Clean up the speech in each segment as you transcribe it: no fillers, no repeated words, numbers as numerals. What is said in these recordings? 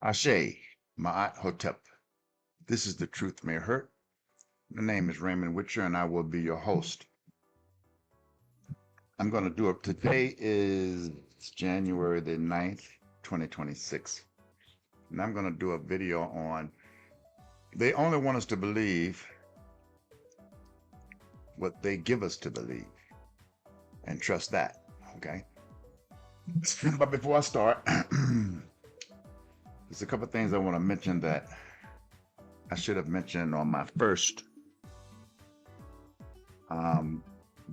Ashe, Ma'at Hotep. This is The Truth May Hurt. My name is Raymond Witcher, and I will be your host. I'm going to do it. Today is January the 9th, 2026. And I'm going to do a video on they only want us to believe what they give us to believe and trust that. Okay. But before I start, there's a couple things I want to mention that I should have mentioned on my first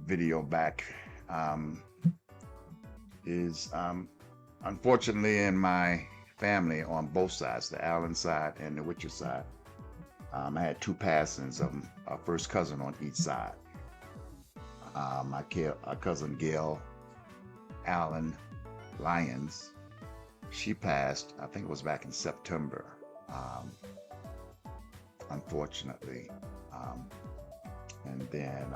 video back. Unfortunately, in my family on both sides, the Allen side and the Witcher side, I had two passings of a first cousin on each side. My cousin Gail Allen Lyons, she passed, I think it was back in September, unfortunately. And then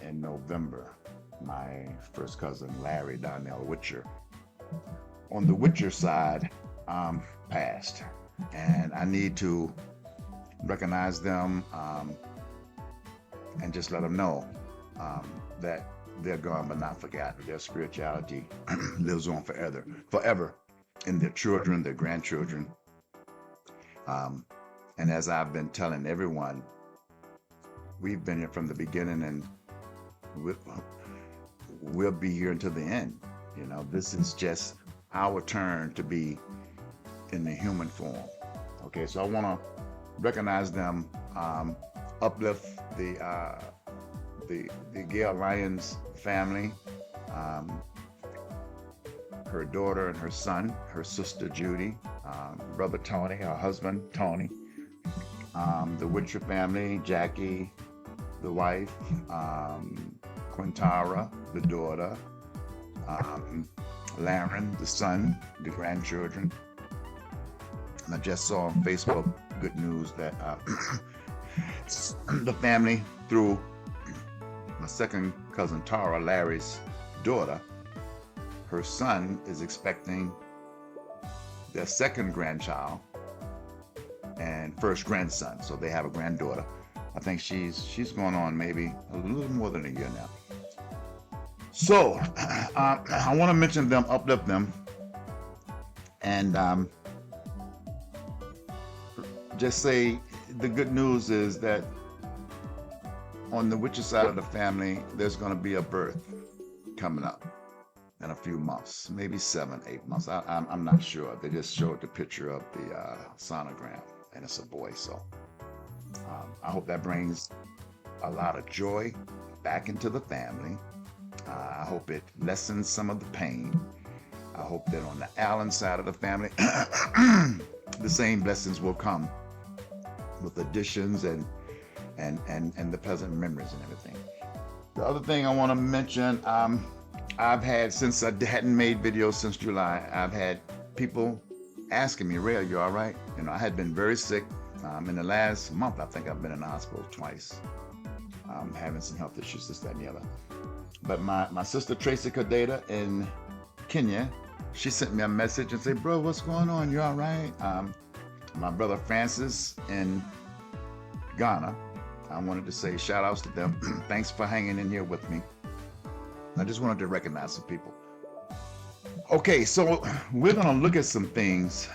in November, my first cousin Larry Donnell Witcher on the Witcher side passed. And I need to recognize them and just let them know that they're gone but not forgotten. Their spirituality lives on forever in their children, their grandchildren. And as I've been telling everyone, we've been here from the beginning, and we'll be here until the end. You know, this is just our turn to be in the human form. Okay, so I want to recognize them, uplift the Gail Lyons family, her daughter and her son, her sister Judy, brother Tony, her husband Tony, the Witcher family, Jackie, the wife, Quintara, the daughter, Laren, the son, the grandchildren. And I just saw on Facebook good news that the family, through my second cousin Tara, Larry's daughter, her son is expecting their second grandchild and first grandson. So they have a granddaughter. I think she's going on maybe a little more than a year now. So I want to mention them, uplift them, and just say the good news is that on the Witcher side of the family, there's going to be a birth coming up in a few months, maybe 7-8 months. I'm not sure. They just showed the picture of the sonogram, and it's a boy. So I hope that brings a lot of joy back into the family. I hope it lessens some of the pain. I hope that on the Allen side of the family, the same blessings will come with additions and the pleasant memories and everything. The other thing I want to mention, I've had, since I hadn't made videos since July, I've had people asking me, Ray, are you all right? You know, I had been very sick. In the last month, I think I've been in the hospital twice, having some health issues, this, that, and the other. But my sister Tracy Kadeda in Kenya, she sent me a message and said, bro, what's going on? You all right? My brother Francis in Ghana, I wanted to say shout outs to them. Thanks for hanging in here with me. I just wanted to recognize some people. Okay, so we're going to look at some things.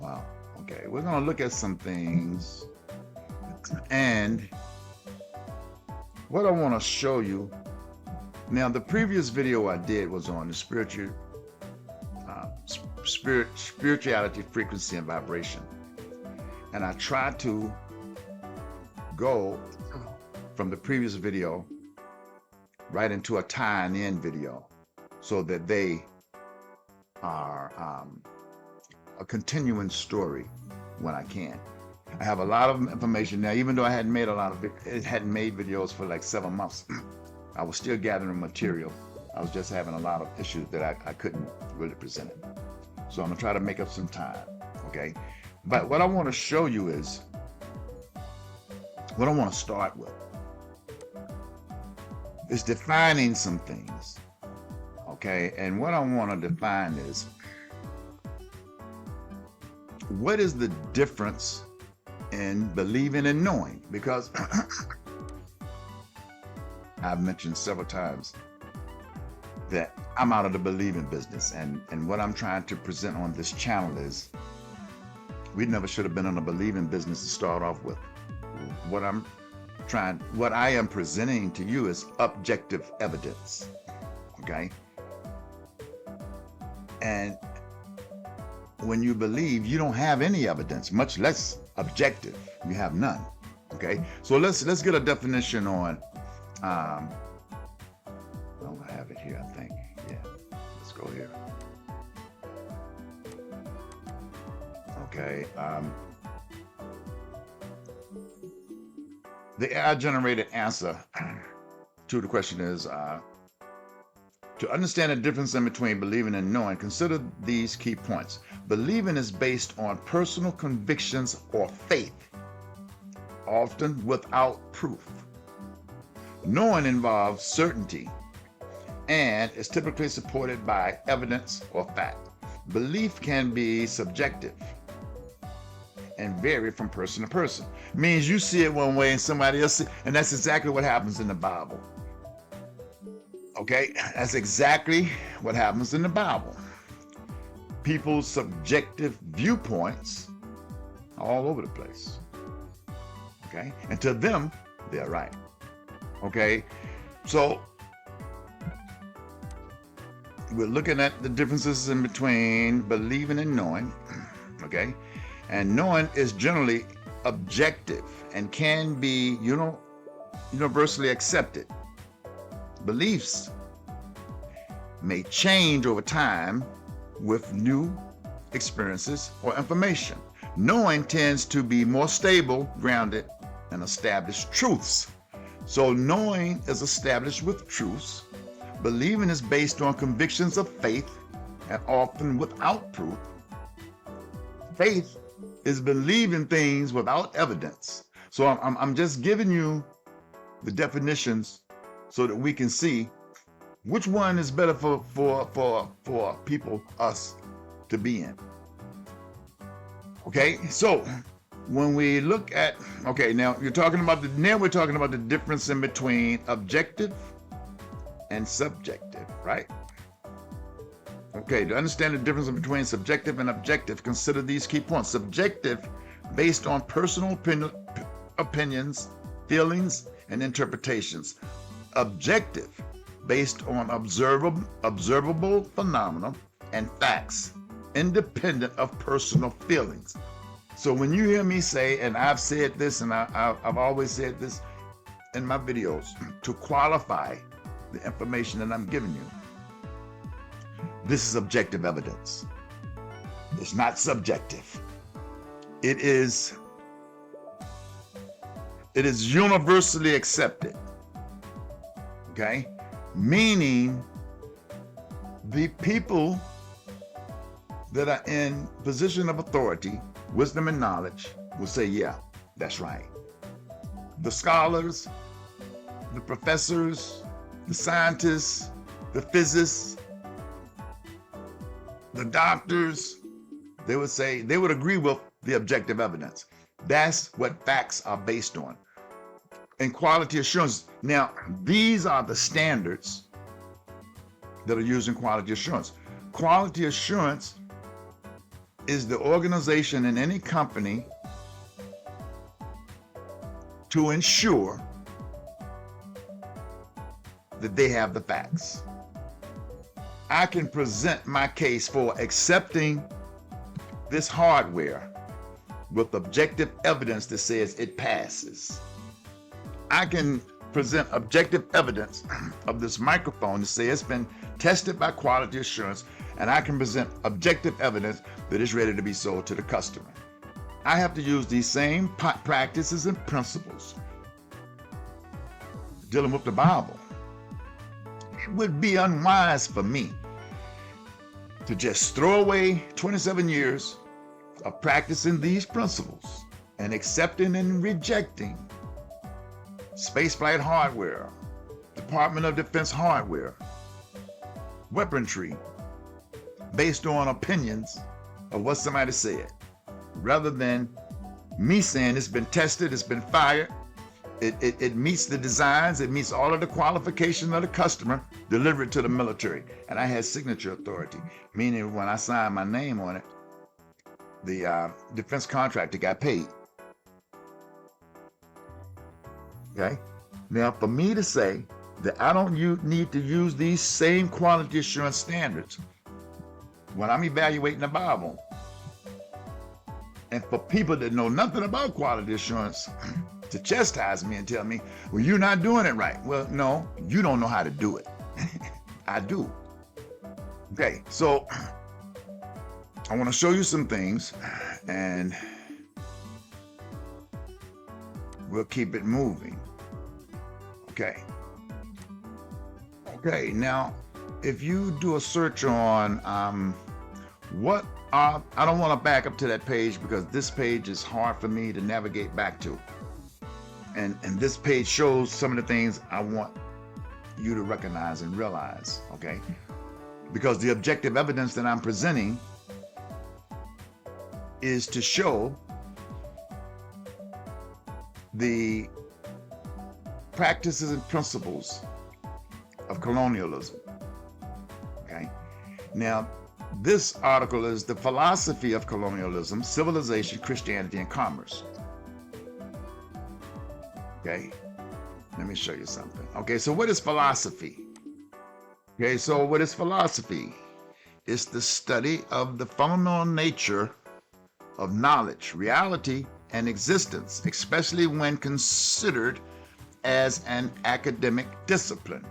Wow. Okay, we're going to look at some things. And what I want to show you. Now, the previous video I did was on the spirituality, frequency, and vibration. And I tried to go from the previous video right into a tying-in video so that they are a continuing story when I can. I have a lot of information now, even though I hadn't made videos for like 7 months. I was still gathering material. I was just having a lot of issues that I couldn't really present it. So I'm gonna try to make up some time, okay? But what I wanna show you is, what I wanna start with is defining some things, okay? And what I wanna define is what is the difference in believing and knowing? Because I've mentioned several times that I'm out of the believing business, and what I'm trying to present on this channel is we never should have been in a believing business to start off with. What I am presenting to you is objective evidence, okay? And when you believe, you don't have any evidence, much less objective. You have none, okay? So let's get a definition on, I have it here, I think. Yeah, let's go here. Okay. The AI-generated answer to the question is, to understand the difference in between believing and knowing, consider these key points. Believing is based on personal convictions or faith, often without proof. Knowing involves certainty and is typically supported by evidence or fact. Belief can be subjective and vary from person to person. Means you see it one way and somebody else, and that's exactly what happens in the Bible. Okay, that's exactly what happens in the Bible. People's subjective viewpoints all over the place. Okay, and to them, they're right. Okay, so we're looking at the differences in between believing and knowing. Okay, and knowing is generally objective and can be, universally accepted. Beliefs may change over time with new experiences or information. Knowing tends to be more stable, grounded, and established truths. So knowing is established with truths. Believing is based on convictions of faith and often without proof. Faith is believing things without evidence. So I'm just giving you the definitions so that we can see which one is better for people, us, to be in. Okay, so when we look at, now we're talking about the difference in between objective and subjective, right? Okay, to understand the difference between subjective and objective, consider these key points. Subjective, based on personal opinions, feelings, and interpretations. Objective, based on observable phenomena and facts, independent of personal feelings. So when you hear me say, and I've said this, and I've always said this in my videos, to qualify the information that I'm giving you, this is objective evidence. It's not subjective. It is universally accepted. Okay? Meaning the people that are in position of authority, wisdom and knowledge will say, yeah, that's right. The scholars, the professors, the scientists, the physicists, the doctors, they would agree with the objective evidence. That's what facts are based on. And quality assurance. Now, these are the standards that are used in quality assurance. Quality assurance is the organization in any company to ensure that they have the facts. I can present my case for accepting this hardware with objective evidence that says it passes. I can present objective evidence of this microphone to say it's been tested by quality assurance, and I can present objective evidence that it's ready to be sold to the customer. I have to use these same practices and principles dealing with the Bible. It would be unwise for me to just throw away 27 years of practicing these principles and accepting and rejecting spaceflight hardware, Department of Defense hardware, weaponry, based on opinions of what somebody said. rather than me saying it's been tested, it's been fired, it meets the designs, it meets all of the qualifications of the customer, deliver it to the military. And I had signature authority, meaning when I signed my name on it, the defense contractor got paid. Okay? Now, for me to say that I don't need to use these same quality assurance standards when I'm evaluating the Bible, and for people that know nothing about quality assurance to chastise me and tell me, well, you're not doing it right. Well, no, you don't know how to do it. I do. Okay, so I want to show you some things, and we'll keep it moving. Okay. Okay, now, if you do a search on I don't want to back up to that page because this page is hard for me to navigate back to. And this page shows some of the things I want you to recognize and realize, okay? Because the objective evidence that I'm presenting is to show the practices and principles of colonialism, okay? Now, this article is the philosophy of colonialism, civilization, Christianity, and commerce. Okay, let me show you something. Okay, so what is philosophy? Okay, so what is philosophy? It's the study of the fundamental nature of knowledge, reality, and existence, especially when considered as an academic discipline.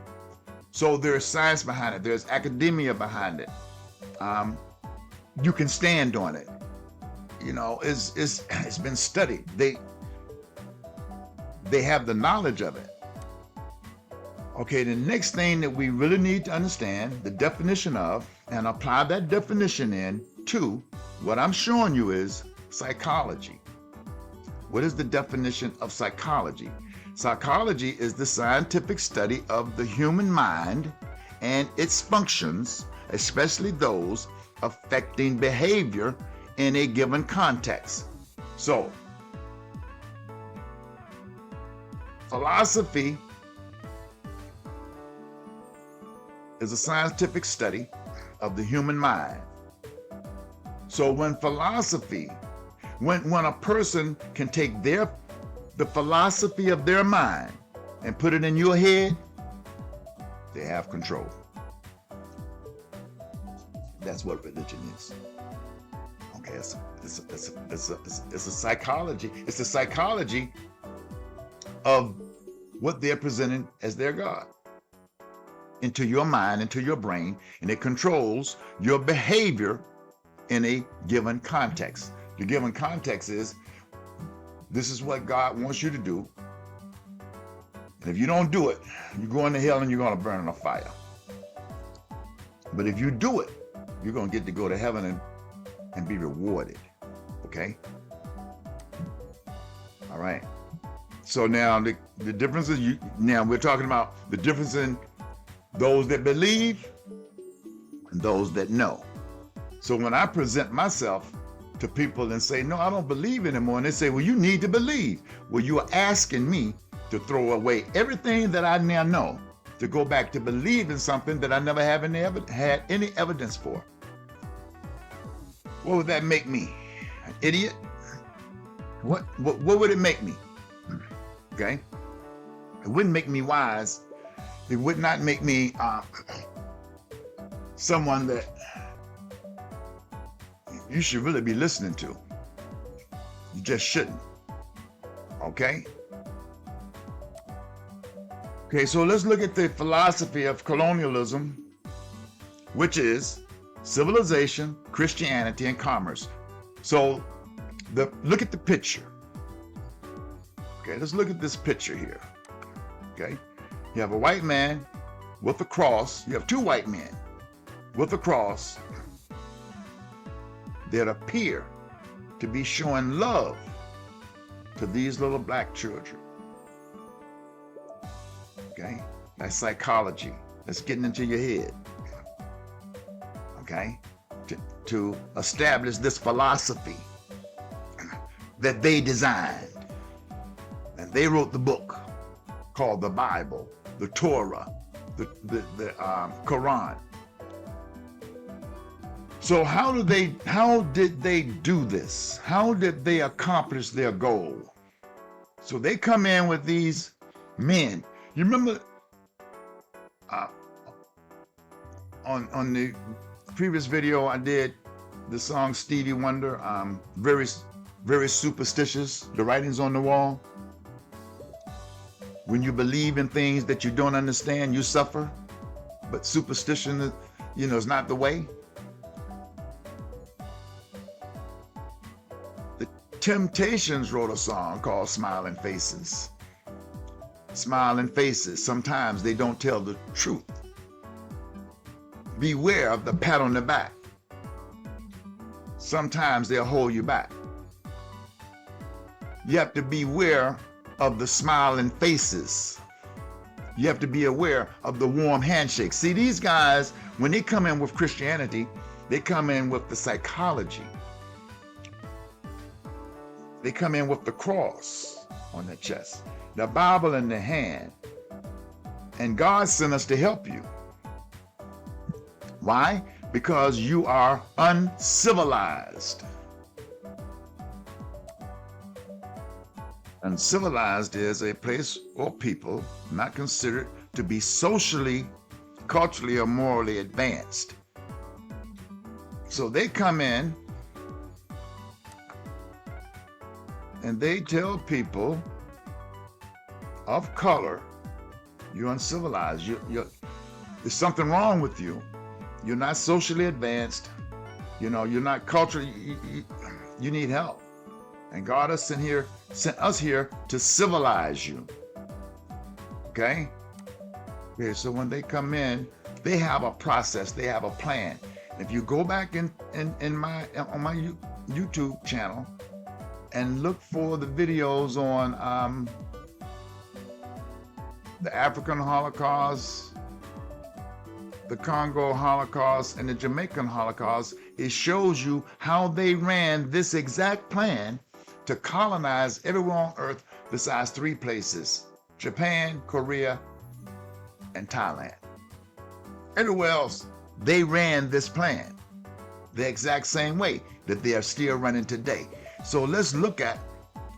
So there's science behind it, there's academia behind it. You can stand on it. You know, it's been studied. They have the knowledge of it. Okay, the next thing that we really need to understand the definition of and apply that definition in to what I'm showing you is psychology. What is the definition of psychology? Psychology is the scientific study of the human mind and its functions, especially those affecting behavior in a given context. So, philosophy is a scientific study of the human mind. So when philosophy, when a person can take the philosophy of their mind and put it in your head, they have control. That's what religion is. Okay, it's a psychology. It's the psychology of what they're presenting as their God into your mind, into your brain, and it controls your behavior in a given context. The given context is, this is what God wants you to do. And if you don't do it, you're going to hell and you're going to burn in a fire. But if you do it, you're going to get to go to heaven and be rewarded. Okay? All right. So now the difference is, now we're talking about the difference in those that believe and those that know. So when I present myself to people and say, no, I don't believe anymore, and they say, well, you need to believe. Well, you are asking me to throw away everything that I now know to go back to believe in something that I never had any evidence for. What would that make me? An idiot? What would it make me? Okay? It wouldn't make me wise. It would not make me someone that you should really be listening to. You just shouldn't. Okay? Okay, so let's look at the philosophy of colonialism, which is civilization, Christianity, and commerce. So look at the picture. Okay, let's look at this picture here. Okay? You have a white man with a cross. You have two white men with a cross that appear to be showing love to these little black children. Okay? That's psychology. That's getting into your head. Okay? To establish this philosophy that they designed. And they wrote the book called the Bible, the Torah, the Quran. So how did they do this? How did they accomplish their goal? So they come in with these men. You remember on the previous video I did the song Stevie Wonder, very superstitious, the writings on the wall. When you believe in things that you don't understand, you suffer. But superstition, is not the way. The Temptations wrote a song called Smiling Faces. Smiling faces, sometimes they don't tell the truth. Beware of the pat on the back. Sometimes they'll hold you back. You have to beware of the smiling faces. You have to be aware of the warm handshake. See, these guys, when they come in with Christianity, they come in with the psychology. They come in with the cross on their chest, the Bible in their hand. And God sent us to help you. Why? Because you are uncivilized. Uncivilized is a place or people not considered to be socially, culturally, or morally advanced. So they come in and they tell people of color, you're uncivilized. There's something wrong with you. You're not socially advanced. You're not culturally. You need help. And God has sent us here to civilize you. Okay? Okay, so when they come in, they have a process, they have a plan. If you go back on my YouTube channel and look for the videos on the African Holocaust, the Congo Holocaust, and the Jamaican Holocaust, it shows you how they ran this exact plan to colonize everywhere on earth besides 3 places: Japan, Korea, and Thailand. Everywhere else, they ran this plan the exact same way that they are still running today. So let's look at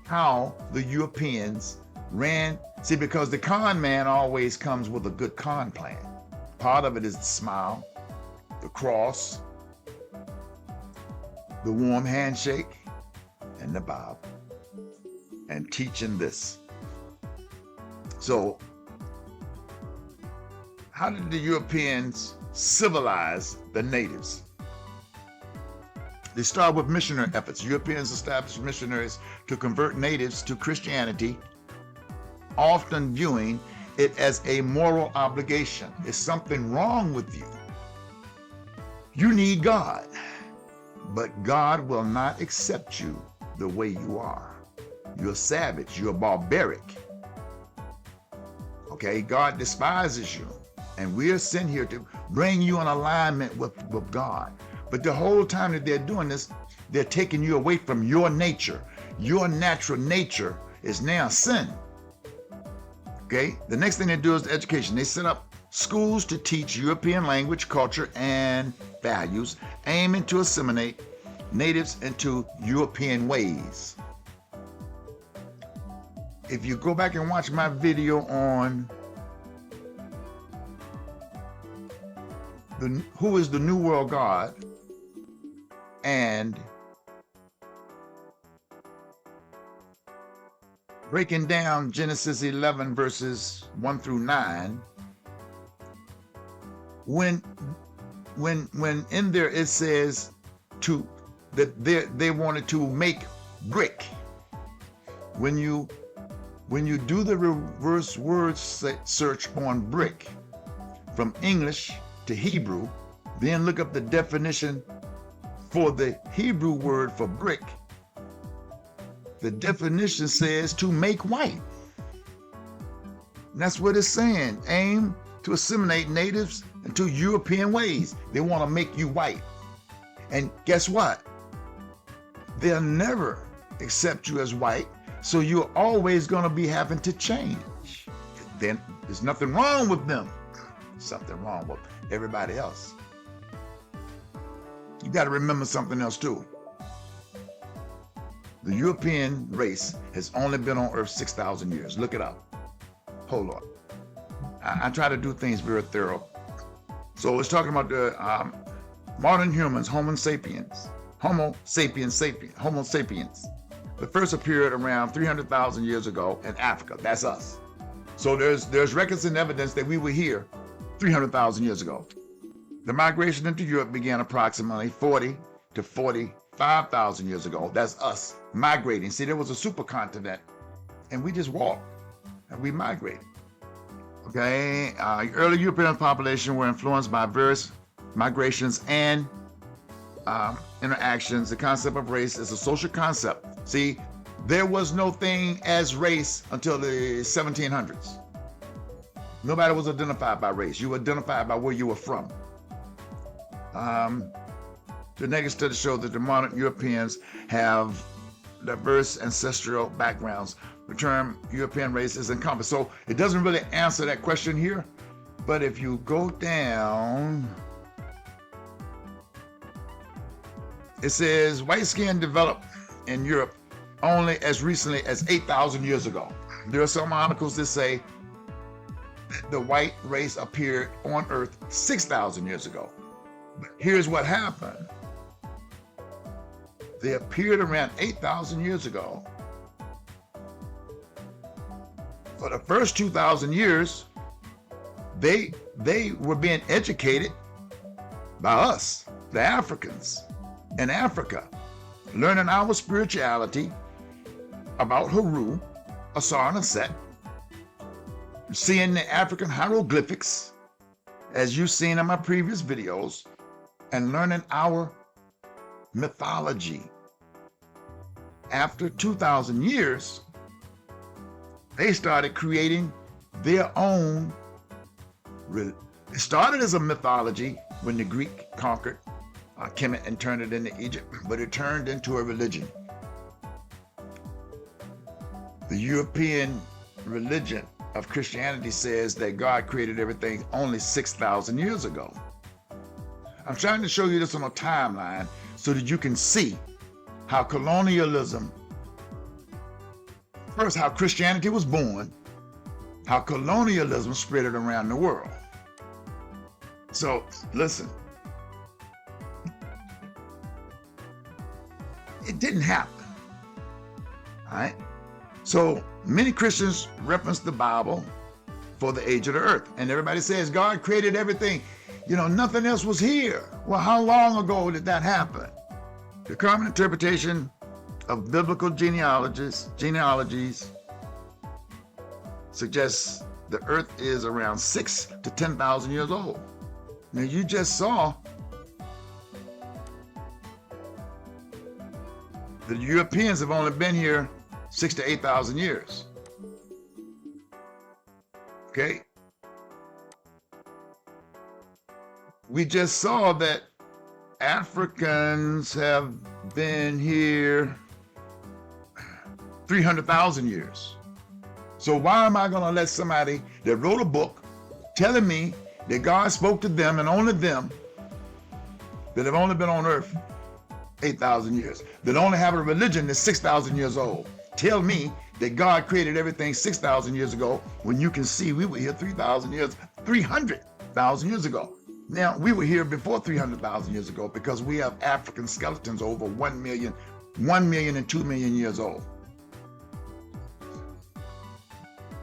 how the Europeans ran. See, because the con man always comes with a good con plan. Part of it is the smile, the cross, the warm handshake, and the Bible, and teaching this. So, how did the Europeans civilize the natives? They start with missionary efforts. Europeans established missionaries to convert natives to Christianity, often viewing it as a moral obligation. Is something wrong with you? You need God, but God will not accept you the way you are. You're savage, you're barbaric. Okay, God despises you, and we are sent here to bring you in alignment with God. But the whole time that they're doing this, they're taking you away from your nature. Your natural nature is now sin. Okay, the next thing they do is education. They set up schools to teach European language, culture, and values, aiming to assimilate natives into European ways. If you go back and watch my video on who is the New World God and breaking down Genesis 11 verses 1 through 9, when in there it says that they wanted to make brick. When you do the reverse word search on brick from English to Hebrew, then look up the definition for the Hebrew word for brick. The definition says to make white. And that's what it's saying. Aim to assimilate natives into European ways. They want to make you white. And guess what? They'll never accept you as white, so you're always going to be having to change. Then there's nothing wrong with them. Something wrong with everybody else. You got to remember something else too. The European race has only been on Earth 6,000 years. Look it up. Hold on. I try to do things very thorough. So it's talking about the modern humans, Homo sapiens. Homo sapiens. The first appeared around 300,000 years ago in Africa. That's us. So there's records and evidence that we were here 300,000 years ago. The migration into Europe began approximately 40 to 45,000 years ago. That's us migrating. See, there was a supercontinent, and we just walked, and we migrated. Okay, early European population were influenced by various migrations and interactions. The concept of race is a social concept. See, there was no thing as race until the 1700s. Nobody was identified by race. You were identified by where you were from. The negative studies show that the modern Europeans have diverse ancestral backgrounds. The term European race is encompassed. So it doesn't really answer that question here. But if you go down, it says white skin developed in Europe only as recently as 8,000 years ago. There are some articles that say that the white race appeared on Earth 6,000 years ago. But here's what happened. They appeared around 8,000 years ago. For the first 2,000 years, they were being educated by us, the Africans in Africa, learning our spirituality about Haru, Asar, and Set, seeing the African hieroglyphics, as you've seen in my previous videos, and learning our mythology. After 2,000 years, they started creating their own. It started as a mythology when the Greek conquered Kemet and turned it into Egypt, but it turned into a religion. The European religion of Christianity says that God created everything only 6,000 years ago. I'm trying to show you this on a timeline so that you can see how colonialism, first how Christianity was born, how colonialism spread it around the world. So listen, it didn't happen, all right? So many Christians reference the Bible for the age of the earth, and everybody says God created everything. You know, nothing else was here. Well, how long ago did that happen? The common interpretation of biblical genealogies suggests the earth is around 6,000 to 10,000 years old. Now you just saw the Europeans have only been here 6,000 to 8,000 years. Okay? We just saw that Africans have been here 300,000 years. So why am I going to let somebody that wrote a book telling me that God spoke to them and only them, that have only been on earth 8,000 years, that only have a religion that's 6,000 years old, tell me that God created everything 6,000 years ago when you can see we were here 300,000 years ago. Now, we were here before 300,000 years ago because we have African skeletons over 1 million and 2 million years old.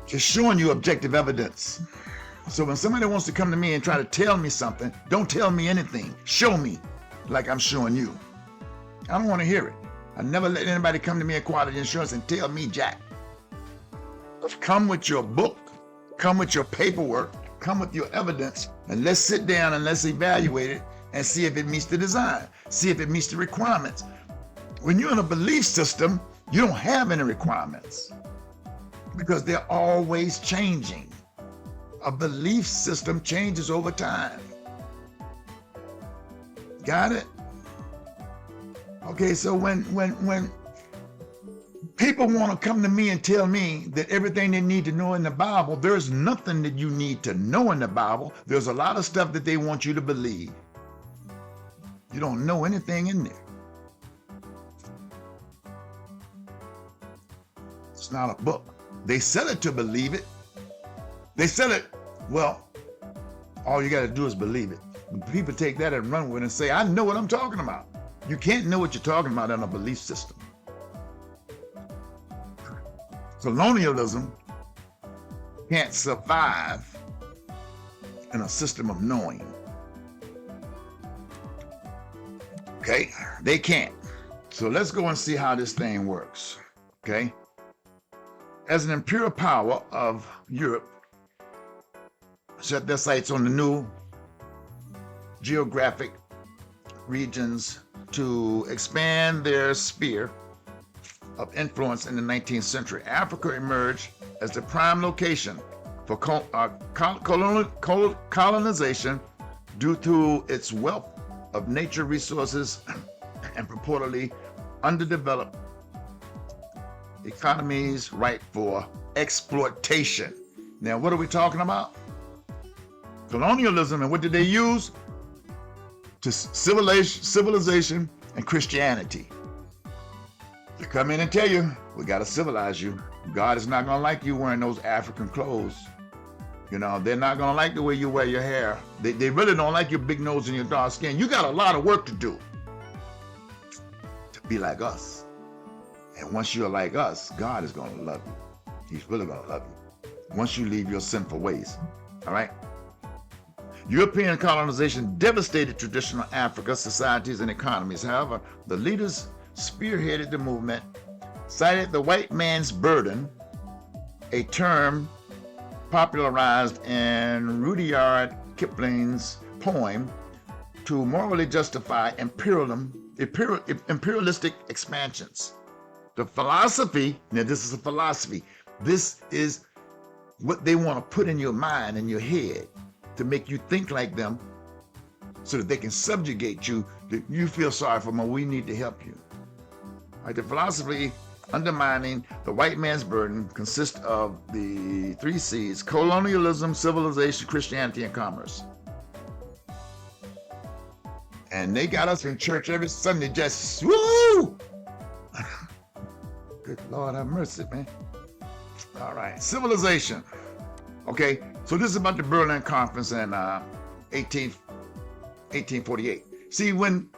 Just showing you objective evidence. So when somebody wants to come to me and try to tell me something, don't tell me anything. Show me like I'm showing you. I don't want to hear it. I never let anybody come to me at Quality Insurance and tell me jack. Come with your book, come with your paperwork, come with your evidence, and let's sit down and let's evaluate it and see if it meets the design, see if it meets the requirements. When you're in a belief system, you don't have any requirements because they're always changing. A belief system changes over time. Got it? Okay, so when People want to come to me and tell me that everything they need to know in the Bible, there's nothing that you need to know in the Bible. There's a lot of stuff that they want you to believe. You don't know anything in there. It's not a book. They sell it to believe it. They sell it, well, all you got to do is believe it. People take that and run with it and say, I know what I'm talking about. You can't know what you're talking about in a belief system. Colonialism can't survive in a system of knowing. Okay? They can't. So let's go and see how this thing works. Okay? As an imperial power of Europe set their sights on the new geographic regions to expand their sphere of influence in the 19th century, Africa emerged as the prime location for colonization due to its wealth of nature resources and purportedly underdeveloped economies ripe for exploitation. Now, what are we talking about? Colonialism, and what did they use? To civilization and Christianity. They come in and tell you, we got to civilize you. God is not going to like you wearing those African clothes. You know, they're not going to like the way you wear your hair. They really don't like your big nose and your dark skin. You got a lot of work to do to be like us. And once you're like us, God is going to love you. He's really going to love you. Once you leave your sinful ways. All right? European colonization devastated traditional Africa societies and economies. However, the leaders spearheaded the movement, cited the white man's burden, a term popularized in Rudyard Kipling's poem, to morally justify imperialistic expansions. The philosophy, now this is a philosophy, this is what they want to put in your mind and your head to make you think like them so that they can subjugate you, that you feel sorry for them, or we need to help you. Right, the philosophy undermining the white man's burden consists of the 3 C's: colonialism, civilization, Christianity, and commerce. And they got us in church every Sunday just, woo! Good Lord have mercy, man. All right, civilization. Okay, so this is about the Berlin Conference in 1848. See, when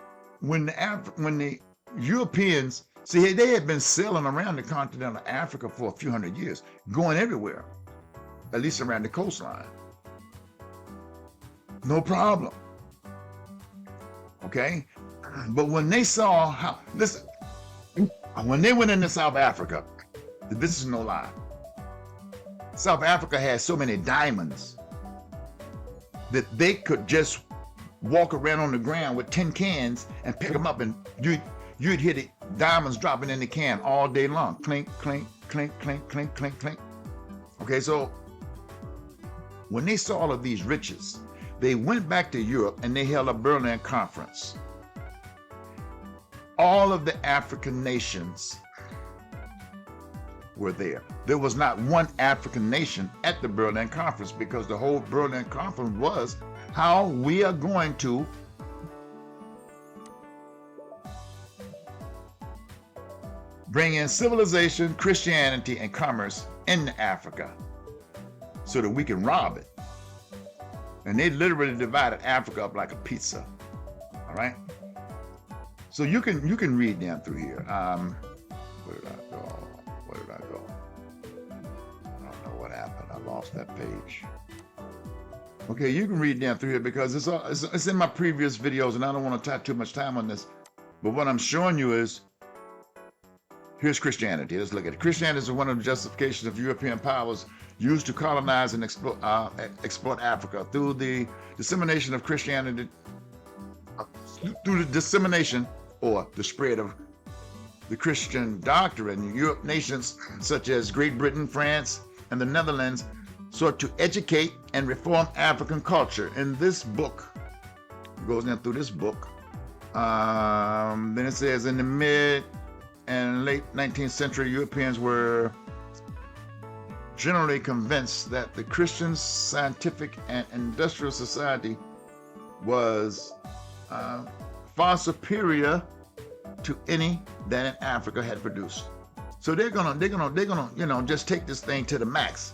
the Europeans, see, they had been sailing around the continent of Africa for a few hundred years, going everywhere, at least around the coastline. No problem. Okay? But when they saw how, listen, when they went into South Africa, this is no lie. South Africa had so many diamonds that they could just walk around on the ground with 10 cans and pick them up, and you'd hear the diamonds dropping in the can all day long. Clink, clink, clink, clink, clink, clink, clink. Okay, so when they saw all of these riches, they went back to Europe and they held a Berlin Conference. All of the African nations were there. There was not one African nation at the Berlin Conference, because the whole Berlin Conference was how we are going to bring in civilization, Christianity, and commerce into Africa so that we can rob it. And they literally divided Africa up like a pizza. All right? So you can read down through here. Where did I go? Where did I go? I don't know what happened. I lost that page. Okay, you can read down through here because it's in my previous videos, and I don't want to take too much time on this. But what I'm showing you is, here's Christianity. Let's look at it. Christianity is one of the justifications of European powers used to colonize and exploit Africa through the dissemination of Christianity, through the dissemination or the spread of the Christian doctrine. Europe nations such as Great Britain, France, and the Netherlands sought to educate and reform African culture. In this book, it goes down through this book. Then it says in the mid and late 19th century, Europeans were generally convinced that the Christian scientific and industrial society was far superior to any that in Africa had produced. So they're gonna, just take this thing to the max.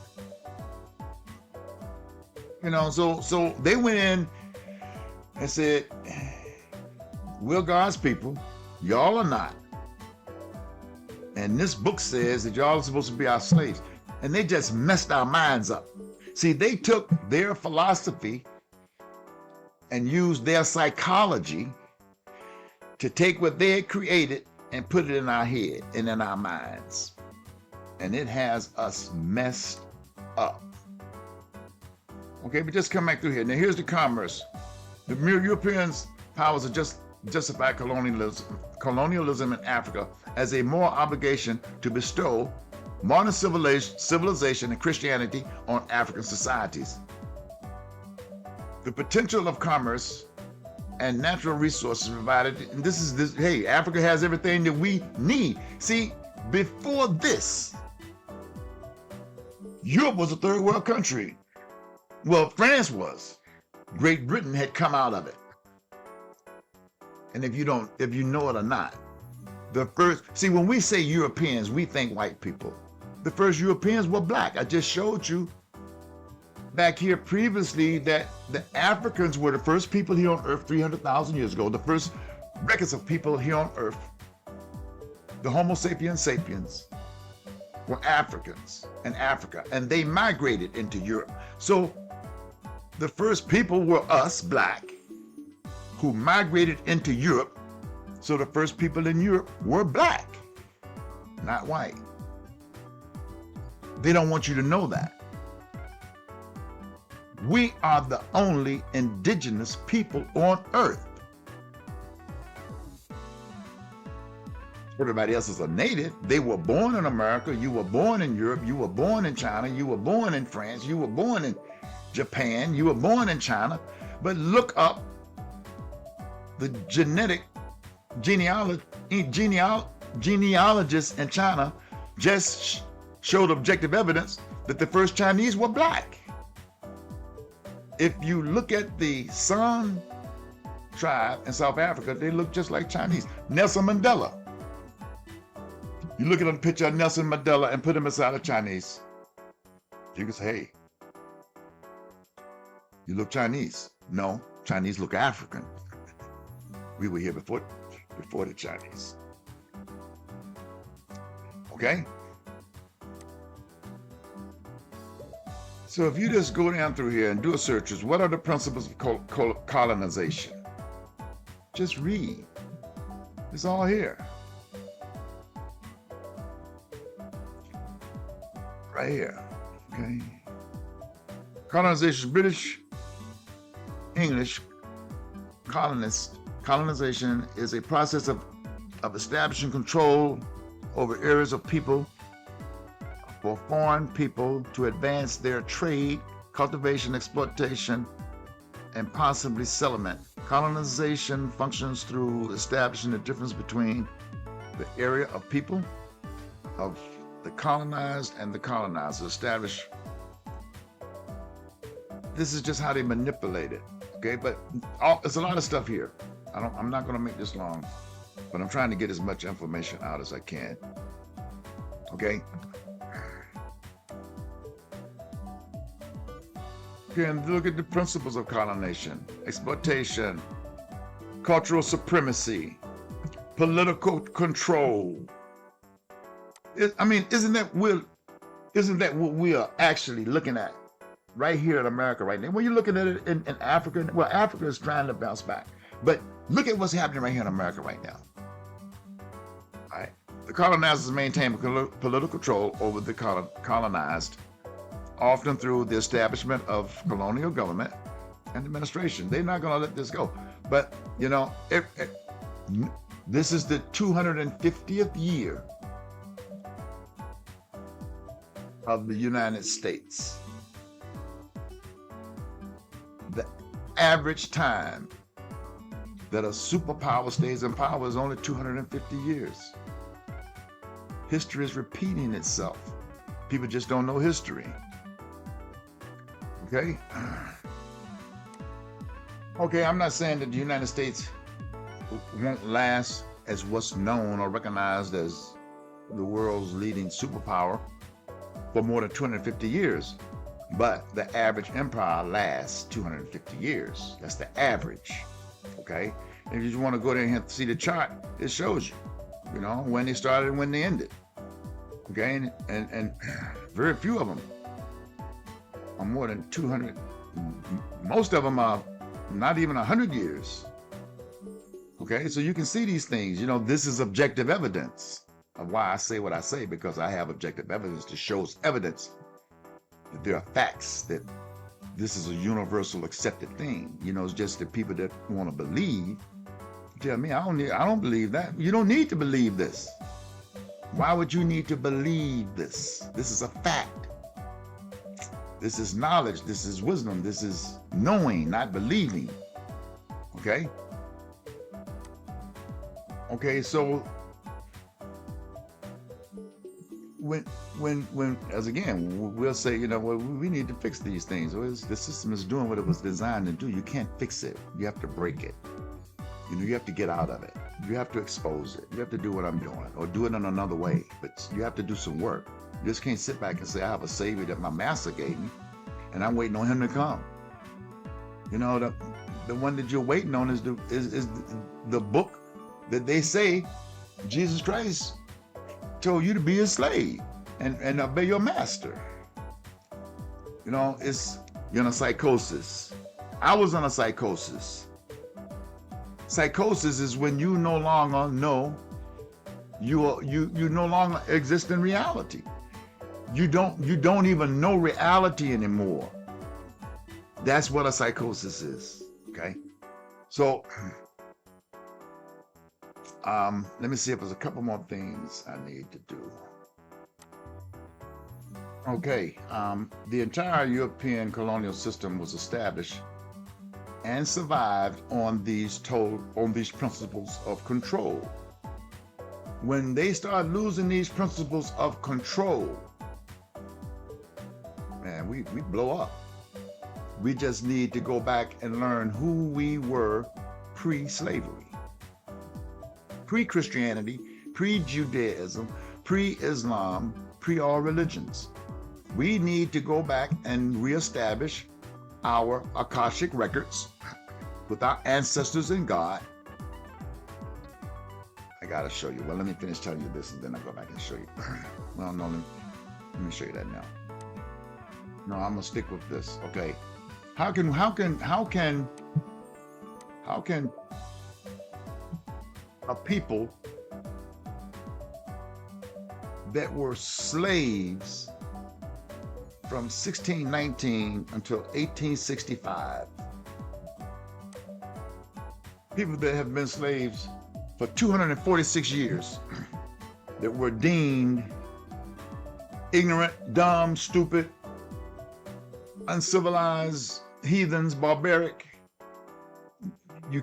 So they went in and said, we're God's people, y'all are not. And this book says that y'all are supposed to be our slaves. And they just messed our minds up. See, they took their philosophy and used their psychology to take what they had created and put it in our head and in our minds. And it has us messed up. Okay, but just come back through here. Now here's the commerce. The Europeans' powers are justify colonialism in Africa as a moral obligation to bestow modern civilization and Christianity on African societies. The potential of commerce and natural resources provided, and hey, Africa has everything that we need. See, before this, Europe was a third world country. Well, France was. Great Britain had come out of it. And if you know it or not, when we say Europeans, we think white people. The first Europeans were black. I just showed you back here previously that the Africans were the first people here on Earth 300,000 years ago. The first records of people here on Earth, the Homo sapiens were Africans in Africa, and they migrated into Europe. So the first people were us, black, who migrated into Europe. So the first people in Europe were black, not white. They don't want you to know that. We are the only indigenous people on Earth. Everybody else is a native. They were born in America. You were born in Europe. You were born in China. You were born in France. You were born in Japan. You were born in China. But look up the genealogists in China just showed objective evidence that the first Chinese were black. If you look at the San tribe in South Africa, they look just like Chinese. Nelson Mandela. You look at a picture of Nelson Mandela and put him beside a Chinese. You can say, hey, you look Chinese. No, Chinese look African. We were here before the Chinese. Okay? So if you just go down through here and do a search, what are the principles of colonization? Just read. It's all here. Right here. Okay? Colonization, British, English, colonization is a process of establishing control over areas of people for foreign people to advance their trade, cultivation, exploitation, and possibly settlement. Colonization functions through establishing the difference between the area of people, of the colonized and the colonizer. This is just how they manipulate it. Okay, but there's a lot of stuff here. I'm not going to make this long, but I'm trying to get as much information out as I can. Okay. And look at the principles of colonization: exploitation, cultural supremacy, political control. Isn't that what we are actually looking at right here in America right now? When you're looking at it in Africa, well, Africa is trying to bounce back, but look at what's happening right here in America right now. All right, the colonizers maintain political control over the colonized, often through the establishment of colonial government and administration. They're not going to let this go. But, this is the 250th year of the United States. The average time that a superpower stays in power is only 250 years. History is repeating itself. People just don't know history. Okay? Okay, I'm not saying that the United States won't last as what's known or recognized as the world's leading superpower for more than 250 years. But the average empire lasts 250 years. That's the average. Okay? And if you want to go there and see the chart, it shows you, when they started and when they ended. Okay? And very few of them are more than 200. Most of them are not even 100 years. Okay? So you can see these things. This is objective evidence of why I say what I say, because I have objective evidence that shows evidence that there are facts, that this is a universal accepted thing. It's just the people that want to believe tell me I don't believe that. You don't need to believe this. Why would you need to believe this? This is a fact. This is knowledge. This is wisdom. This is knowing, not believing. Okay? Okay, so when as again, we'll say, we need to fix these things. The system is doing what it was designed to do. You can't fix it. You have to break it. You have to get out of it. You have to expose it. You have to do what I'm doing, or do it in another way. But you have to do some work. You just can't sit back and say, I have a savior that my master gave me, and I'm waiting on him to come. The one that you're waiting on is the book that they say Jesus Christ told you to be a slave and obey your master. You're in a psychosis. I was in a psychosis. Psychosis is when you no longer know you no longer exist in reality. You don't even know reality anymore. That's what a psychosis is. Okay? So let me see if there's a couple more things I need to do. Okay, the entire European colonial system was established and survived on these principles of control. When they start losing these principles of control, man, we blow up. We just need to go back and learn who we were pre-slavery, pre-Christianity, pre-Judaism, pre-Islam, pre-all religions. We need to go back and reestablish our Akashic records with our ancestors and God. I gotta show you. Well, let me finish telling you this and then I'll go back and show you. Well, no, let me show you that now. No, I'm gonna stick with this. Okay. How can a people that were slaves from 1619 until 1865, people that have been slaves for 246 years, that were deemed ignorant, dumb, stupid, uncivilized, heathens, barbaric. It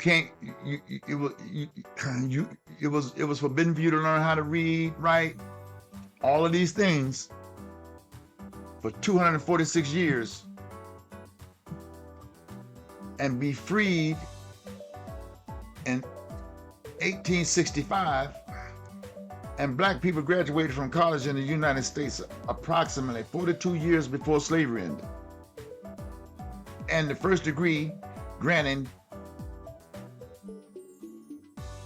was forbidden for you to learn how to read, write, all of these things for 246 years, and be freed in 1865, and black people graduated from college in the United States approximately 42 years before slavery ended. And the first degree granting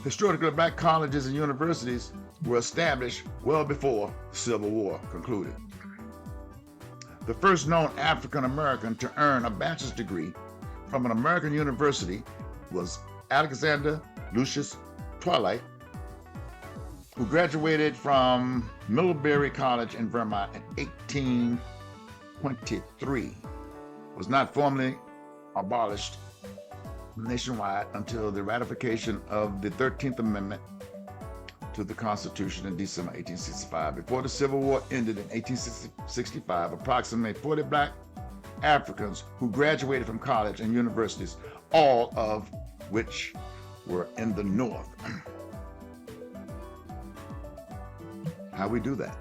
historically black colleges and universities were established well before the Civil War concluded. The first known African American to earn a bachelor's degree from an American university was Alexander Lucius Twilight, who graduated from Middlebury College in Vermont in 1823. Was not formally abolished nationwide until the ratification of the 13th Amendment to the Constitution in December 1865. Before the Civil War ended in 1865, approximately 40 black Africans who graduated from college and universities, all of which were in the North. How we do that?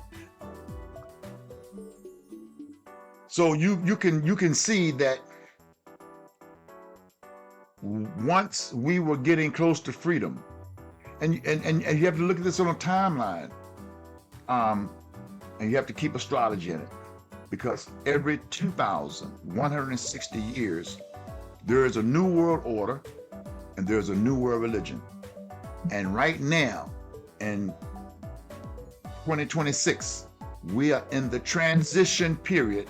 So you can see that once we were getting close to freedom, and you have to look at this on a timeline, and you have to keep astrology in it, because every 2,160 years there is a new world order and there's a new world religion. And right now in 2026 we are in the transition period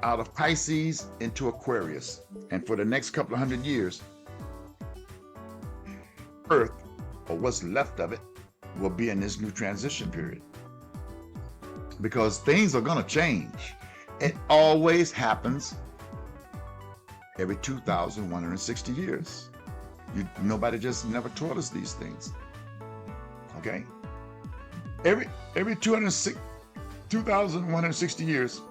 out of Pisces into Aquarius, and for the next couple of hundred years Earth, or what's left of it, will be in this new transition period, because things are going to change. It always happens every 2,160 years. Nobody just never taught us these things. Okay? Every 2,160 years,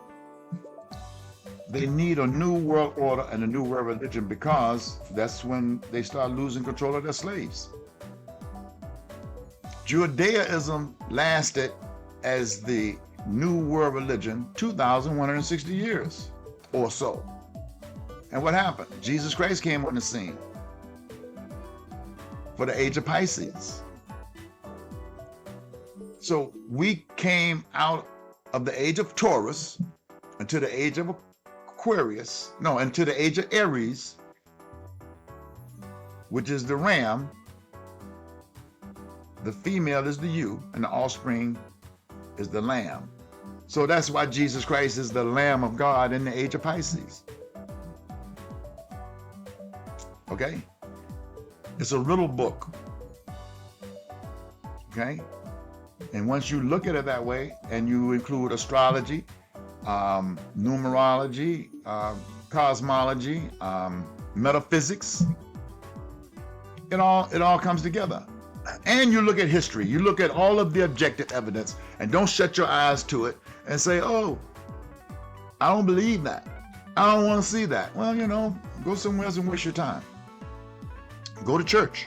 they need a new world order and a new world religion, because that's when they start losing control of their slaves. Judaism lasted as the new world religion 2,160 years or so. And what happened? Jesus Christ came on the scene for the age of Pisces. So we came out of the age of Taurus into the age of Aquarius, no, into the age of Aries, which is the ram. The female is the ewe, and the offspring is the lamb. So that's why Jesus Christ is the Lamb of God in the age of Pisces. Okay? It's a riddle book. Okay? And once you look at it that way, and you include astrology, numerology, cosmology, metaphysics, it all comes together. And you look at history, you look at all of the objective evidence, and don't shut your eyes to it and say, oh, I don't believe that, I don't want to see that. Well, go somewhere else and waste your time. Go to church.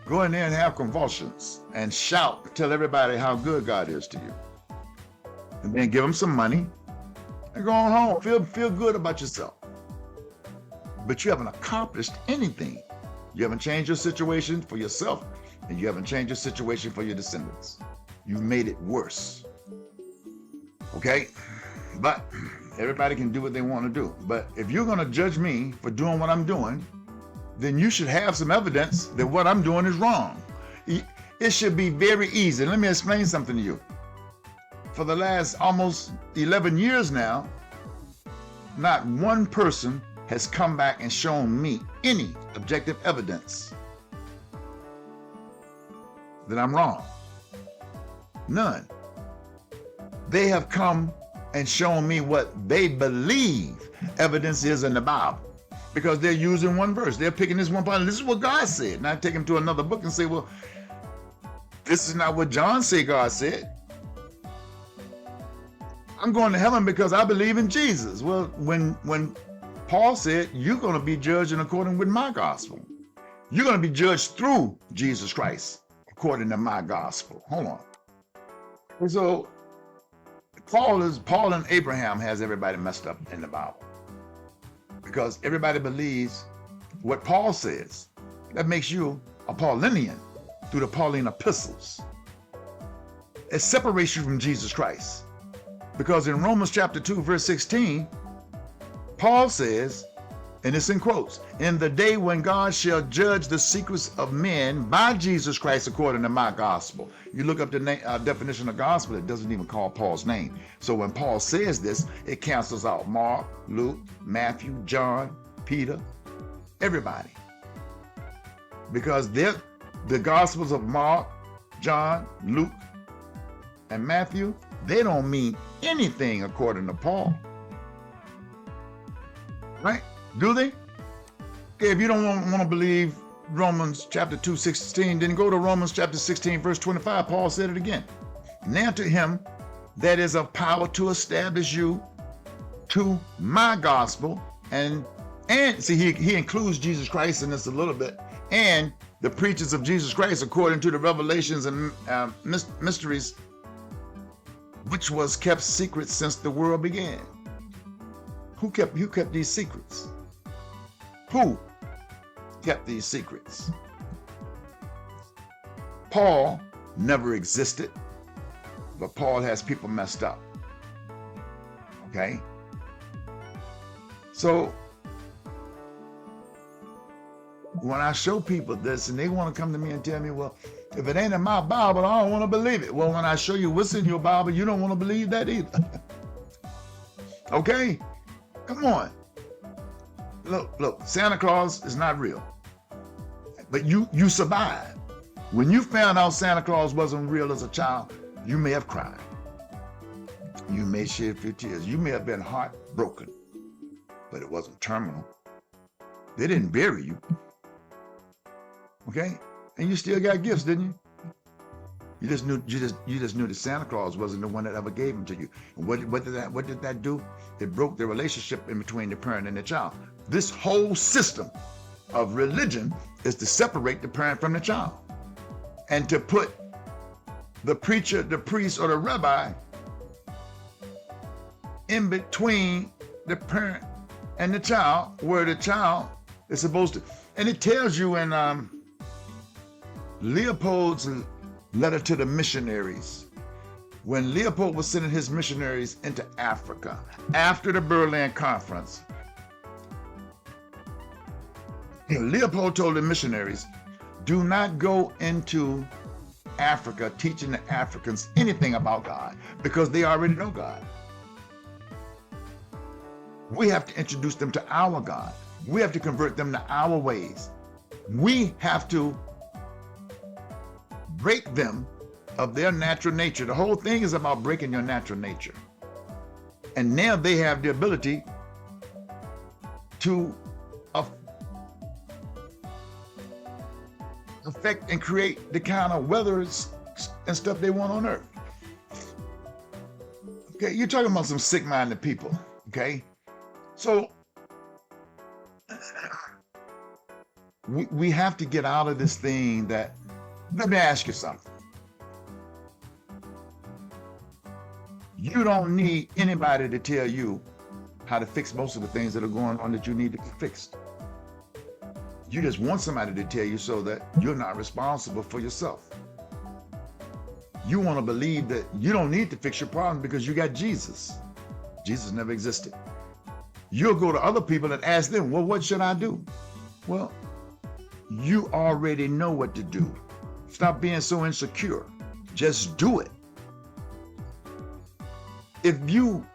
Go in there and have convulsions and shout, tell everybody how good God is to you. And then give them some money and go on home. Feel good about yourself. But you haven't accomplished anything. You haven't changed your situation for yourself, and you haven't changed your situation for your descendants. You've made it worse. Okay? But everybody can do what they want to do. But if you're going to judge me for doing what I'm doing, then you should have some evidence that what I'm doing is wrong. It should be very easy. Let me explain something to you. For the last almost 11 years now, not one person has come back and shown me any objective evidence that I'm wrong. None. They have come and shown me what they believe evidence is in the Bible, because they're using one verse. They're picking this one part. This is what God said. And I take them to another book and say, well, this is not what John said God said. I'm going to heaven because I believe in Jesus. Well, when Paul said, you're going to be judged in accordance with my gospel. You're going to be judged through Jesus Christ according to my gospel. Hold on. And so Paul and Abraham has everybody messed up in the Bible, because everybody believes what Paul says. That makes you a Paulinian through the Pauline epistles. It separates you from Jesus Christ. Because in Romans chapter 2, verse 16, Paul says, and it's in quotes, in the day when God shall judge the secrets of men by Jesus Christ according to my gospel. You look up the definition of gospel, it doesn't even call Paul's name. So when Paul says this, it cancels out Mark, Luke, Matthew, John, Peter, everybody. Because the gospels of Mark, John, Luke, and Matthew, they don't mean anything according to Paul. Right? Do they? Okay, if you don't want to believe Romans chapter 2, 16, then go to Romans chapter 16, verse 25. Paul said it again. Now to him that is of power to establish you to my gospel, and see, he includes Jesus Christ in this a little bit, and the preachers of Jesus Christ according to the revelations and mysteries which was kept secret since the world began. Who kept these secrets? Who kept these secrets? Paul never existed, but Paul has people messed up. Okay? So when I show people this and they want to come to me and tell me, well, if it ain't in my Bible, I don't want to believe it. Well, when I show you what's in your Bible, you don't want to believe that either. Okay? Come on. Look, Santa Claus is not real. But you survived. When you found out Santa Claus wasn't real as a child, you may have cried. You may shed a few tears. You may have been heartbroken, but it wasn't terminal. They didn't bury you. Okay? And you still got gifts, didn't you? You just knew that Santa Claus wasn't the one that ever gave them to you. And what did that do? It broke the relationship in between the parent and the child. This whole system of religion is to separate the parent from the child and to put the preacher, the priest, or the rabbi in between the parent and the child, where the child is supposed to. And it tells you in Leopold's letter to the missionaries, when Leopold was sending his missionaries into Africa after the Berlin Conference, Leopold told the missionaries, do not go into Africa teaching the Africans anything about God, because they already know God. We have to introduce them to our God. We have to convert them to our ways. We have to break them of their natural nature. The whole thing is about breaking your natural nature. And now they have the ability to affect and create the kind of weather and stuff they want on Earth. Okay, you're talking about some sick-minded people, okay? So we have to get out of this thing that, let me ask you something. You don't need anybody to tell you how to fix most of the things that are going on that you need to be fixed. You just want somebody to tell you so that you're not responsible for yourself. You want to believe that you don't need to fix your problem because you got Jesus. Jesus never existed. You'll go to other people and ask them, well, what should I do? Well, you already know what to do. Stop being so insecure. Just do it. If you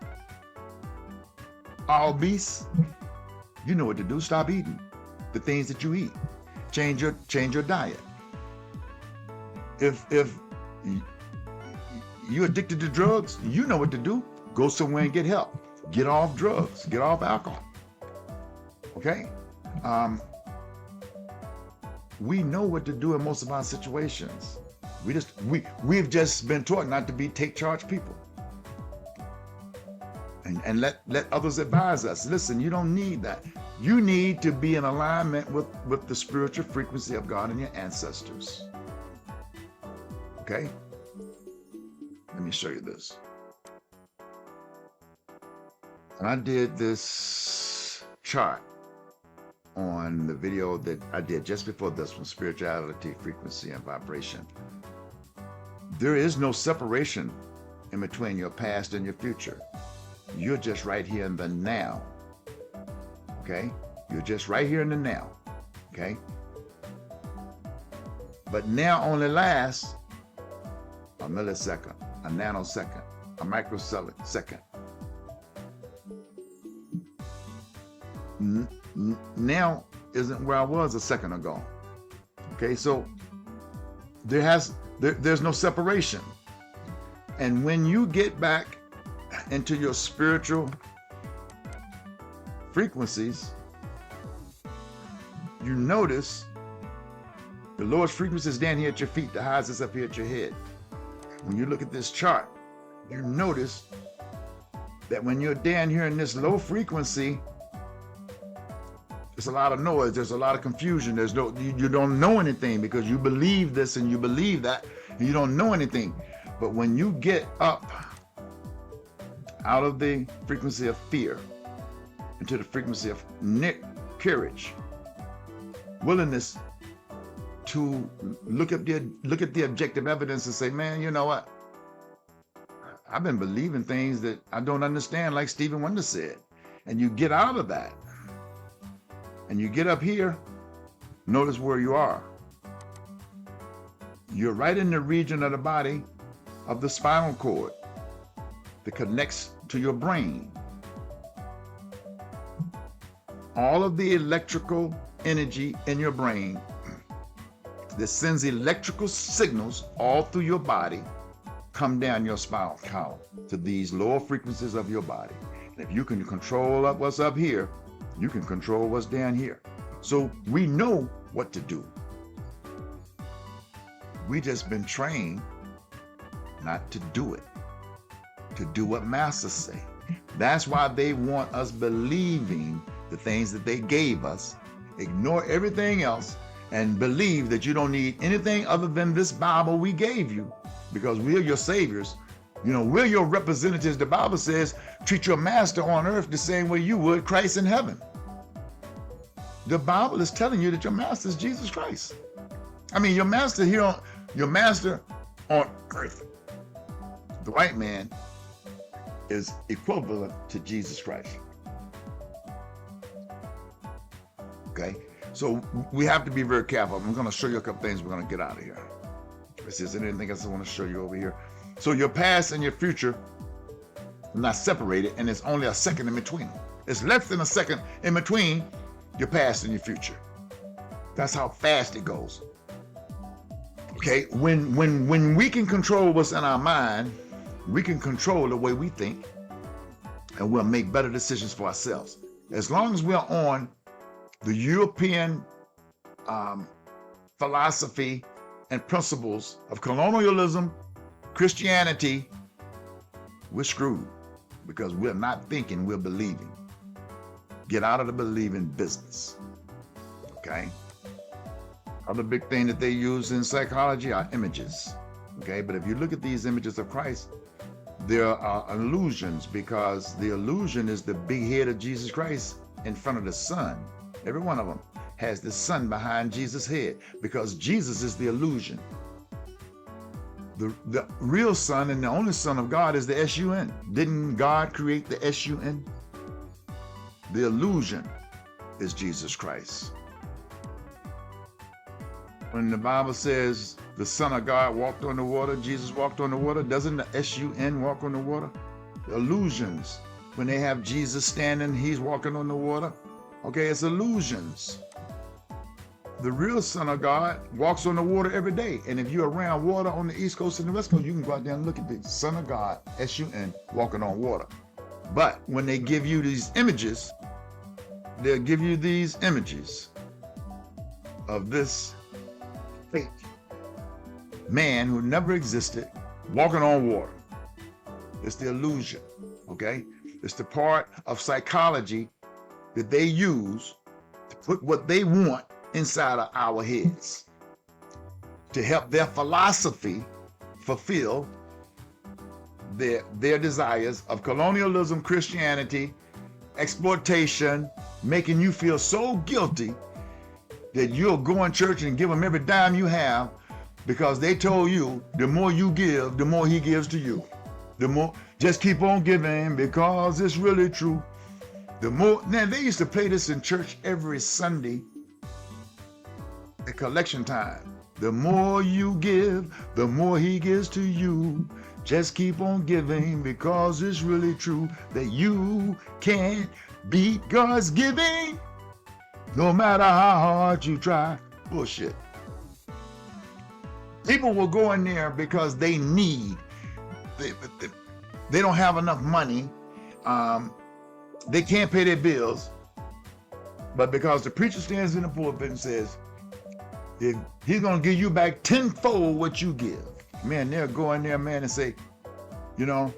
are obese, you know what to do. Stop eating the things that you eat. Change your diet. If you're addicted to drugs, you know what to do. Go somewhere and get help. Get off drugs. Get off alcohol. Okay? We know what to do in most of our situations. We've just been taught not to be take charge people. And let others advise us. Listen, you don't need that. You need to be in alignment with the spiritual frequency of God and your ancestors. Okay? Let me show you this. And I did this chart on the video that I did just before this one, spirituality, frequency, and vibration. There is no separation in between your past and your future. You're just right here in the now. Okay? You're just right here in the now. Okay? But now only lasts a millisecond, a nanosecond, a microsecond. Now isn't where I was a second ago. Okay, so there's no separation. And when you get back into your spiritual frequencies, you notice the lowest frequency is down here at your feet, the highest is up here at your head. When you look at this chart, you notice that when you're down here in this low frequency, There's a lot of noise. There's a lot of confusion. You don't know anything because you believe this and you believe that, and you don't know anything. But when you get up out of the frequency of fear into the frequency of courage, willingness to look at the objective evidence and say, man, you know what? I've been believing things that I don't understand, like Stephen Wonder said. And you get out of that. And you get up here, notice where you are. You're right in the region of the body of the spinal cord that connects to your brain. All of the electrical energy in your brain that sends electrical signals all through your body come down your spinal column to these lower frequencies of your body. And if you can control up what's up here, you can control what's down here. So we know what to do. We just been trained not to do it, to do what masters say. That's why they want us believing the things that they gave us, ignore everything else, and believe that you don't need anything other than this Bible we gave you, because we're your saviors. You know, we're your representatives. The Bible says, treat your master on earth the same way you would Christ in heaven. The Bible is telling you that your master is Jesus Christ. I mean, your master on earth, the white man, is equivalent to Jesus Christ. Okay? So we have to be very careful. I'm going to show you a couple things. We're going to get out of here. Is there anything else I want to show you over here? So your past and your future are not separated, and it's only a second in between. It's less than a second in between your past and your future. That's how fast it goes. Okay, when we can control what's in our mind, we can control the way we think, and we'll make better decisions for ourselves. As long as we're on the European philosophy and principles of colonialism, Christianity, we're screwed, because we're not thinking, we're believing. Get out of the believing business. Okay? Other big thing that they use in psychology are images. Okay? But if you look at these images of Christ, there are illusions, because the illusion is the big head of Jesus Christ in front of the sun. Every one of them has the sun behind Jesus' head, because Jesus is the illusion. The real son and the only son of God is the S-U-N. Didn't God create the S-U-N? The illusion is Jesus Christ. When the Bible says the Son of God walked on the water, Jesus walked on the water, doesn't the S-U-N walk on the water? The illusions. When they have Jesus standing, he's walking on the water. Okay, it's illusions. The real Son of God walks on the water every day. And if you're around water on the East Coast and the West Coast, you can go out there and look at the Son of God, S-U-N, walking on water. But when they give you these images, they'll give you these images of this fake man who never existed walking on water. It's the illusion, okay? It's the part of psychology that they use to put what they want inside of our heads to help their philosophy fulfill their desires of colonialism, Christianity, exploitation, making you feel so guilty that you'll go in church and give them every dime you have, because they told you the more you give, the more he gives to you. The more, just keep on giving because it's really true. The more, now they used to play this in church every Sunday at collection time. The more you give, the more he gives to you. Just keep on giving because it's really true that you can't beat God's giving, no matter how hard you try. Bullshit. People will go in there because they need, they don't have enough money. They can't pay their bills. But because the preacher stands in the pulpit and says, if he's going to give you back tenfold what you give, man, they'll go in there, man, and say, you know,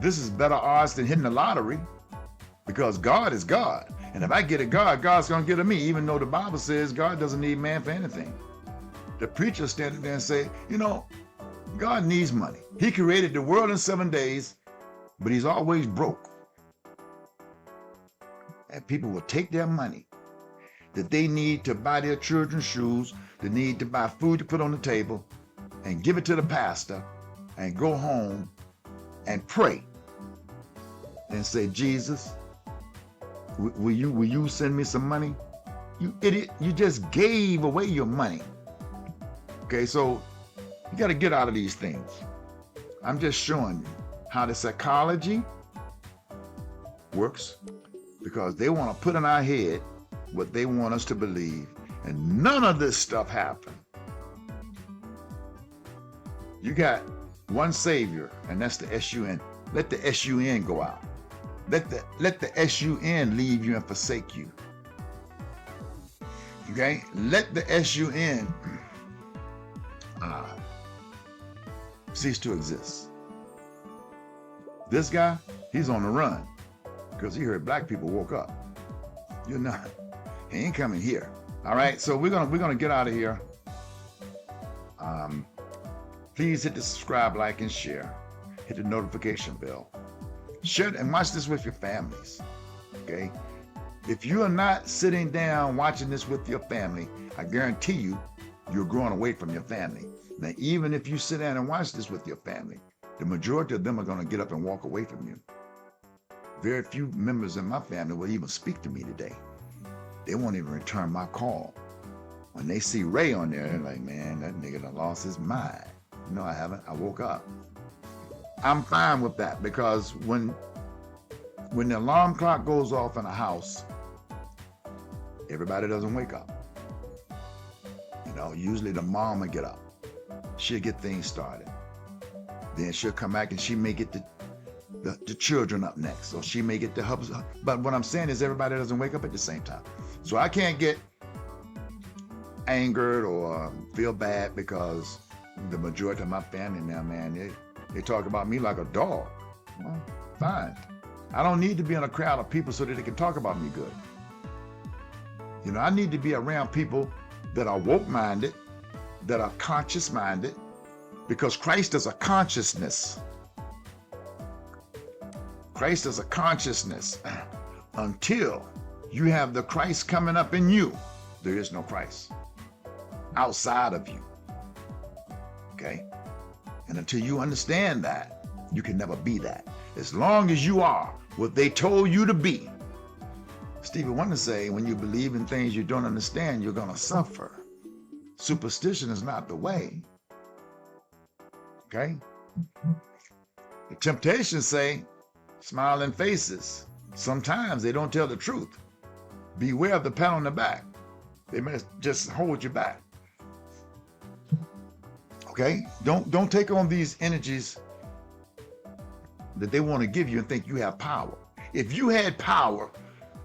this is better odds than hitting the lottery. because God is God. And if I get at God, God's going to get at me, even though the Bible says God doesn't need man for anything. The preacher standing there and say, you know, God needs money. He created the world in 7 days, but he's always broke. And people will take their money that they need to buy their children shoes, they need to buy food to put on the table, and give it to the pastor, and go home and pray and say, Jesus, will you send me some money? You idiot, you just gave away your money. Okay, so you got to get out of these things. I'm just showing you how the psychology works, because they want to put in our head what they want us to believe, and none of this stuff happened. You got one Savior, and that's the S-U-N. Let the S-U-N go out. Let the S-U-N leave you and forsake you. Okay? Let the S-U-N cease to exist. This guy, he's on the run because he heard black people woke up. You're not. He ain't coming here. All right, so we're gonna get out of here. Please hit the subscribe, like, and share. Hit the notification bell. Share and watch this with your families. Okay? If you are not sitting down watching this with your family, I guarantee you, you're growing away from your family. Now, even if you sit down and watch this with your family, the majority of them are going to get up and walk away from you. Very few members in my family will even speak to me today. They won't even return my call. When they see Ray on there, they're like, man, that nigga done lost his mind. No, I haven't. I woke up. I'm fine with that, because when the alarm clock goes off in a house, everybody doesn't wake up. You know, usually the mom will get up. She'll get things started. Then she'll come back and she may get the children up next, or she may get the husband. But what I'm saying is everybody doesn't wake up at the same time. So I can't get angered or feel bad, because the majority of my family now, man, they talk about me like a dog. Well, fine. I don't need to be in a crowd of people so that they can talk about me good. You know, I need to be around people that are woke-minded, that are conscious-minded, because Christ is a consciousness. Christ is a consciousness. Until you have the Christ coming up in you, there is no Christ outside of you. Okay? And until you understand that, you can never be that. As long as you are what they told you to be. Stevie Wonder say, when you believe in things you don't understand, you're going to suffer. Superstition is not the way. Okay? The Temptations say, smiling faces. Sometimes they don't tell the truth. Beware of the pat on the back. They may just hold you back. Okay? Don't take on these energies that they want to give you and think you have power. If you had power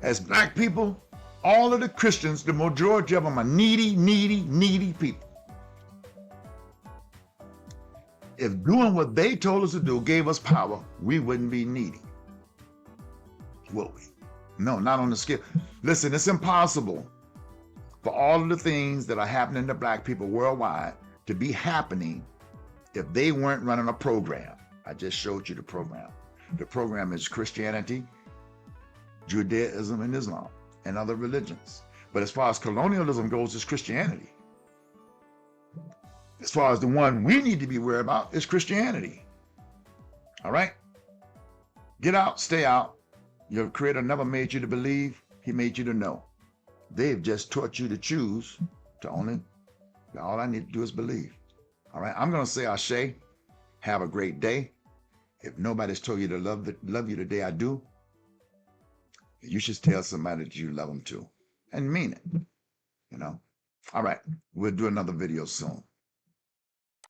as black people, all of the Christians, the majority of them are needy people. If doing what they told us to do gave us power, we wouldn't be needy. Would we? No, not on the scale. Listen, it's impossible for all of the things that are happening to black people worldwide to be happening if they weren't running a program. I just showed you the program. The program is Christianity, Judaism, and Islam, and other religions. But as far as colonialism goes, it's Christianity. As far as the one we need to be worried about is Christianity. All right? Get out, stay out. Your Creator never made you to believe. He made you to know. They've just taught you to choose to only, all I need to do is believe. All right? I'm going to say Ashe. Have a great day. If nobody's told you to love you the day I do, you should tell somebody that you love them too. And mean it. You know? All right. We'll do another video soon.